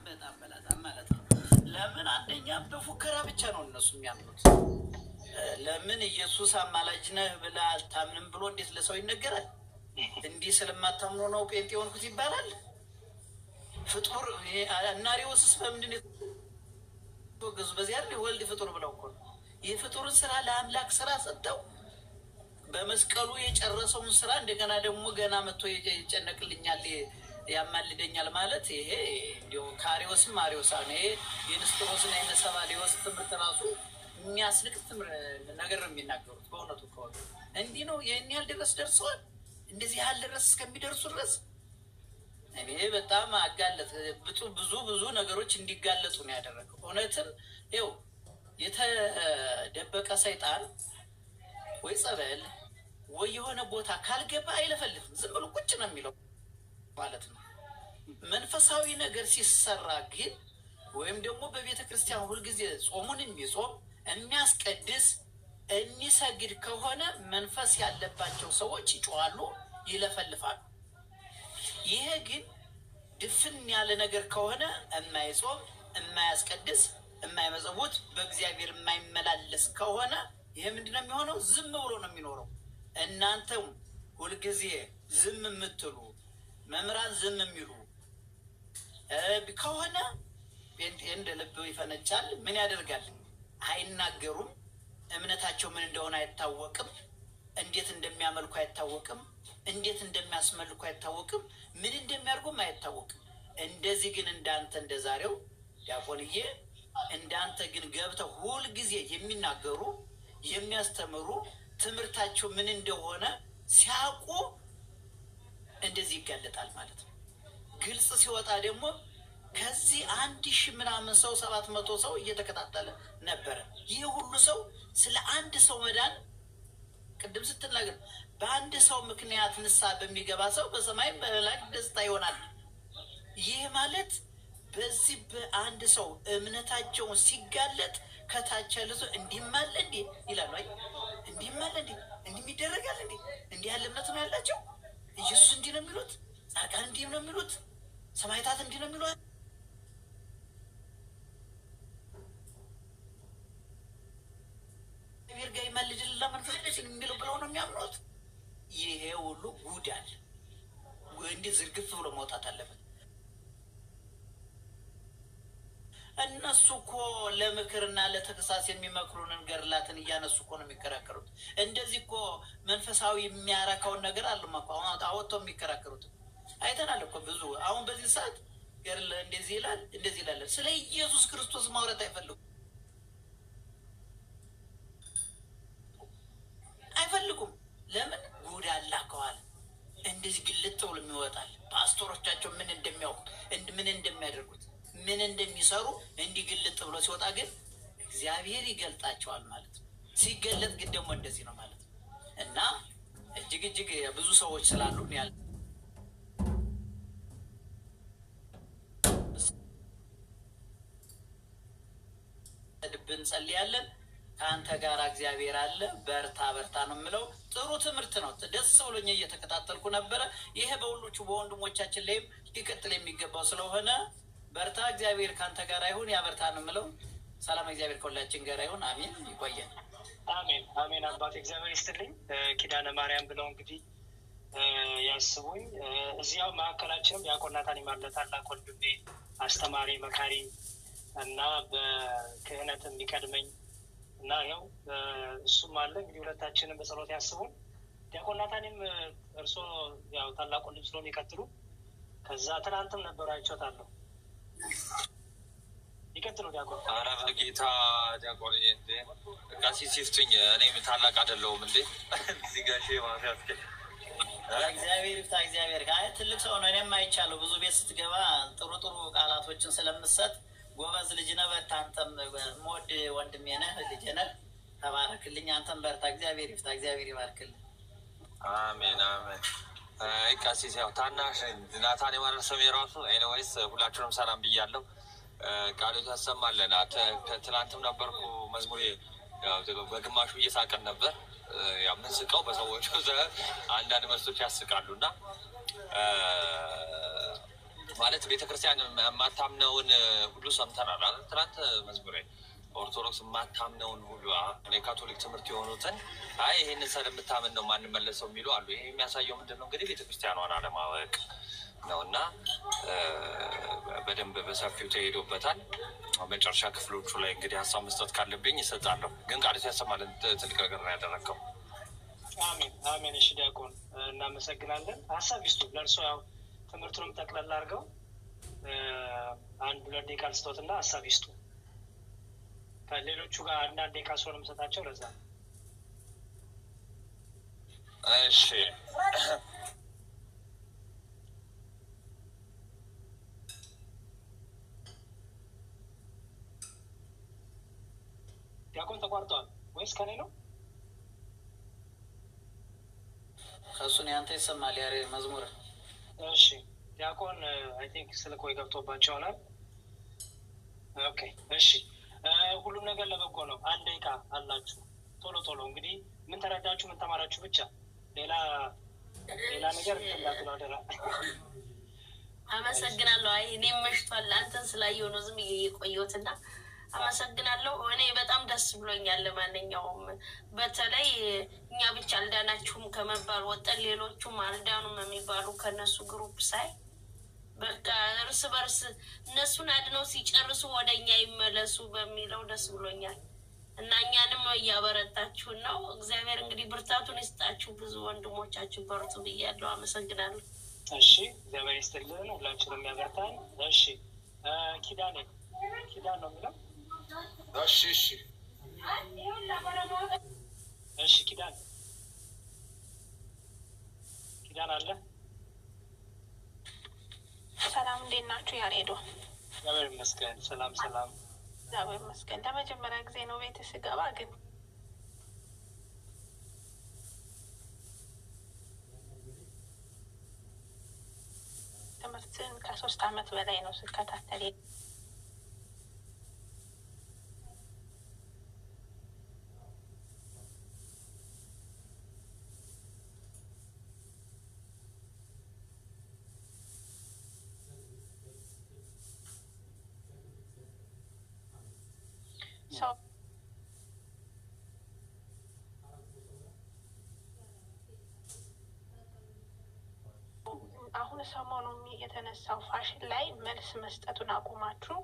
በጣም ማለት ነው። ለምን አንደኛ በፉከራ ብቻ ነው እነሱ የሚያምኑት። ለምን ኢየሱስ አማላጅ ነህ ብለህ አልታምንም ብሎ እንዴት ለሰው ይነገራል? እንዲህ ስለማታምኑ ነው ጴንጤ የሆንኩት ይባላል። ፍጡር አናሪዎስስ በምንድን የተወገዙ? በዚያ ወልድ ፍጡር ብለው እኮ ነው። የፍጡርን ስራ ለአምላክ ስራ ሰጥተው በመስቀሉ የጨረሰውን ስራ እንደገና ደግሞ ገና መጥቶ ይጨነቅልኛል ያማልደኛል ማለት ይሄ እንዲሁ ከአሪዎስም አሪዎሳ ነው። ይሄ የንስጥሮስና የነሰባሊዎስ ትምህርት ራሱ የሚያስልቅ ነገር ነው የሚናገሩት። በእውነቱ ከሆነ እንዲህ ነው። ይህን ያህል ድረስ ደርሰዋል። እንደዚህ ያህል ድረስ እስከሚደርሱ ድረስ እኔ በጣም አጋለጥ ብዙ ነገሮች እንዲጋለጡ ነው ያደረገው። እውነትም ይኸው የተደበቀ ሰይጣን ወይ ጸበል ወይ የሆነ ቦታ ካልገባ አይለፈልፍም። ዝም ብሎ ቁጭ ነው የሚለው ማለት ነው። መንፈሳዊ ነገር ሲሰራ ግን ወይም ደግሞ በቤተ ክርስቲያን ሁልጊዜ ጾሙን የሚጾም የሚያስቀድስ የሚሰግድ ከሆነ መንፈስ ያለባቸው ሰዎች ይጮኻሉ፣ ይለፈልፋሉ። ይሄ ግን ድፍን ያለ ነገር ከሆነ የማይጾም የማያስቀድስ የማይመጸውት በእግዚአብሔር የማይመላለስ ከሆነ ይሄ ምንድነው የሚሆነው? ዝም ብሎ ነው የሚኖረው። እናንተም ሁልጊዜ ዝም የምትሉ መምህራን ዝም የሚሉ ከሆነ ጴንጤ እንደ ልብ ይፈነጫል። ምን ያደርጋል? አይናገሩም። እምነታቸው ምን እንደሆነ አይታወቅም። እንዴት እንደሚያመልኩ አይታወቅም። እንዴት እንደሚያስመልኩ አይታወቅም። ምን እንደሚያደርጉም አይታወቅም። እንደዚህ ግን እንዳንተ እንደዛሬው ዲያቆንዬ እንዳንተ ግን ገብተው ሁልጊዜ የሚናገሩ የሚያስተምሩ ትምህርታቸው ምን እንደሆነ ሲያውቁ እንደዚህ ይጋለጣል ማለት ነው። ግልጽ ሲወጣ ደግሞ ከዚህ 1000 ምናምን ሰው 700 ሰው እየተከታተለ ነበረ። ይህ ሁሉ ሰው ስለ አንድ ሰው መዳን ቅድም ስትናገር በአንድ ሰው ምክንያት ንስሐ በሚገባ ሰው በሰማይም በላይ ደስታ ይሆናል። ይህ ማለት በዚህ በአንድ ሰው እምነታቸውን ሲጋለጥ ከታች ያለ ሰው እንዲማለ እንዲ ይላሉ። አይ እንዲማለ እንዲ እንዲሚደረጋል እንዲ እንዲህ ያለ እምነት ነው ያላቸው። ኢየሱስ እንዲህ ነው የሚሉት፣ ጻድቃን እንዲህ ነው የሚሉት፣ ሰማዕታት እንዲህ ነው የሚሉት። እግዚአብሔር ጋር ይማልድልና መንፈስ ቅዱስ የሚለው ብለው ነው የሚያምኑት። ይሄ ሁሉ ጉድ አለ። እንዲህ ዝርግፍ ብሎ መውጣት አለበት። እነሱ እኮ ለምክርና ለተግሳጽ የሚመክሩንን ገድላትን እያነሱ እኮ ነው የሚከራከሩት። እንደዚህ እኮ መንፈሳዊ የሚያረካውን ነገር አለማቋ አወጥተው የሚከራከሩት አይተናል እኮ ብዙ። አሁን በዚህ ሰዓት ገድል እንደዚህ ይላል እንደዚህ ይላል። ስለ ኢየሱስ ክርስቶስ ማውራት አይፈልጉም። ለምን? ጉድ አላከዋል። እንደዚህ ግልጥ ብሎ የሚወጣል። ፓስቶሮቻቸው ምን እንደሚያውቁት ምን እንደሚያደርጉት ምን እንደሚሰሩ እንዲህ ግልጥ ብሎ ሲወጣ ግን እግዚአብሔር ይገልጣቸዋል ማለት ነው። ሲገለጥ ግን ደግሞ እንደዚህ ነው ማለት ነው። እና እጅግ ብዙ ሰዎች ስላሉ ያል እንጸልያለን። ከአንተ ጋር እግዚአብሔር አለ። በርታ ነው የምለው። ጥሩ ትምህርት ነው። ደስ ብሎኝ እየተከታተልኩ ነበረ። ይሄ በወንድሞቻችን ላይም ሊቀጥል የሚገባው ስለሆነ በርታ፣ እግዚአብሔር ከአንተ ጋር ይሁን። ያበርታ ነው የምለው። ሰላም እግዚአብሔር ከሁላችን ጋር ይሁን። አሜን። ይቆየን። አሜን። አባቴ እግዚአብሔር ይስጥልኝ። ኪዳነ ማርያም ብለው እንግዲህ ያስቡኝ። እዚያው መካከላችንም ዲያቆን ናታን ይማለ ታላቅ ወንድሜ፣ አስተማሪ፣ መካሪ እና በክህነት የሚቀድመኝ እና ያው እሱም አለ። እንግዲህ ሁለታችንም በጸሎት ያስቡን። ዲያቆን ናታንም እርሶ ያው ታላቅ ወንድም ስለሆነ ይቀጥሉ። ከዛ ትናንትም ነበሩ አይቼዎታለሁ። ይቀጥሉ ዲያቆን። ኧረ በጌታ ዲያቆን እንዴ ቀሲስ ይፍቱኝ። እኔም ታላቅ አይደለሁም እንዴ እዚህ ጋር ማፊያት እግዚአብሔር ይፍታ። እግዚአብሔር ትልቅ ሰው ነው። እኔም አይቻለሁ። ብዙ ቤት ስትገባ ጥሩ ቃላቶችን ስለምትሰጥ ጎበዝ ልጅ ነህ። በርታ። አንተም ሞድ ወንድሜ ነህ፣ ልጄ ነህ። ተባረክልኝ። አንተም በርታ። እግዚአብሔር ይፍታ። እግዚአብሔር ይባርክልኝ። አሜን። ቀሲስ ያው ታናሽ ናታን የማለት ስም የራሱ ኤኒዌይስ ሁላችሁንም ሰላም ብያለሁ። ቃሎት ያሰማለን። ትናንትም ነበርኩ መዝሙሬ በግማሹ እየሳቀን ነበር። የምንስቀው በሰዎች አንዳንድ መልሶች ያስቃሉ እና ማለት ቤተክርስቲያን ማታምነውን ሁሉ ሰምተናል አይደል? ትናንት መዝሙሬ ኦርቶዶክስ ማታምነውን ሁሉ እኔ ካቶሊክ ትምህርት የሆኑትን አይ ይሄንን ስለምታምን ነው ማንመለሰው የሚሉ አሉ። ይሄ የሚያሳየው ምንድነው እንግዲህ ቤተክርስቲያኗን አለማወቅ ነውና በደንብ በሰፊው ተሄዶበታል። መጨረሻ ክፍሎቹ ላይ እንግዲህ ሀሳብ መስጠት ካለብኝ እሰጣለሁ። ግን ቃል ያሰማልን ትልቅ ነገር ነው ያደረገው። አሜን አሜን። እሺ ዲያቆን እናመሰግናለን። ሀሳብ ይስጡ ለእርሶ ያው ትምህርቱንም ጠቅለል አድርገው አንድ ሁለት ደቂቃ ልስጦትና ሀሳብ ይስጡ። ከሌሎቹ ጋር አንዳንድ ደቂቃ ስለሆነ የምሰጣቸው ለዛ ነው። እሺ ዲያቆን ተቋርጧል ወይስ ከኔ ነው? ከሱን ያንተ ይሰማል ያሬ መዝሙር። እሺ ዲያቆን አይ ቲንክ ስልክ ወይ ገብቶባቸው ይሆናል። ኦኬ እሺ ሁሉም ነገር ለበጎ ነው። አንድ ደቂቃ አላችሁ። ቶሎ ቶሎ እንግዲህ ምን ተረዳችሁ ምን ተማራችሁ ብቻ ሌላ ነገር እንዳትሉ አደራ። አመሰግናለሁ። አይ እኔም መሽቷል አንተን ስላየው ነው ዝም እየቆየሁትና አመሰግናለሁ። እኔ በጣም ደስ ብሎኛል። ለማንኛውም በተለይ እኛ ብቻ አልዳናችሁም ከመባል ወጠን ሌሎቹም አልዳኑም የሚባሉ ከነሱ ግሩፕ ሳይ በቃ እርስ በርስ እነሱን አድነው ሲጨርሱ ወደ እኛ ይመለሱ በሚለው ደስ ብሎኛል እና እኛንም እያበረታችሁን ነው። እግዚአብሔር እንግዲህ ብርታቱን ይስጣችሁ። ብዙ ወንድሞቻችሁ በርቱ ብያለሁ። አመሰግናለሁ። እሺ እግዚአብሔር ይስጥልን፣ ሁላችንም ያበርታን። እሺ ኪዳን ነው የሚለው። እሺ እሺ ኪዳን አለ። ሰላም እንዴት ናችሁ? ያሬዶ እግዚአብሔር ይመስገን። ሰላም እግዚአብሔር ይመስገን። ለመጀመሪያ ጊዜ ነው ቤት ስገባ፣ ግን ትምህርትን ከ3 አመት በላይ ነው ስከታተል ሰው አሁን ሰሞኑን የተነሳው ፋሽን ላይ መልስ መስጠቱን አቁማችሁ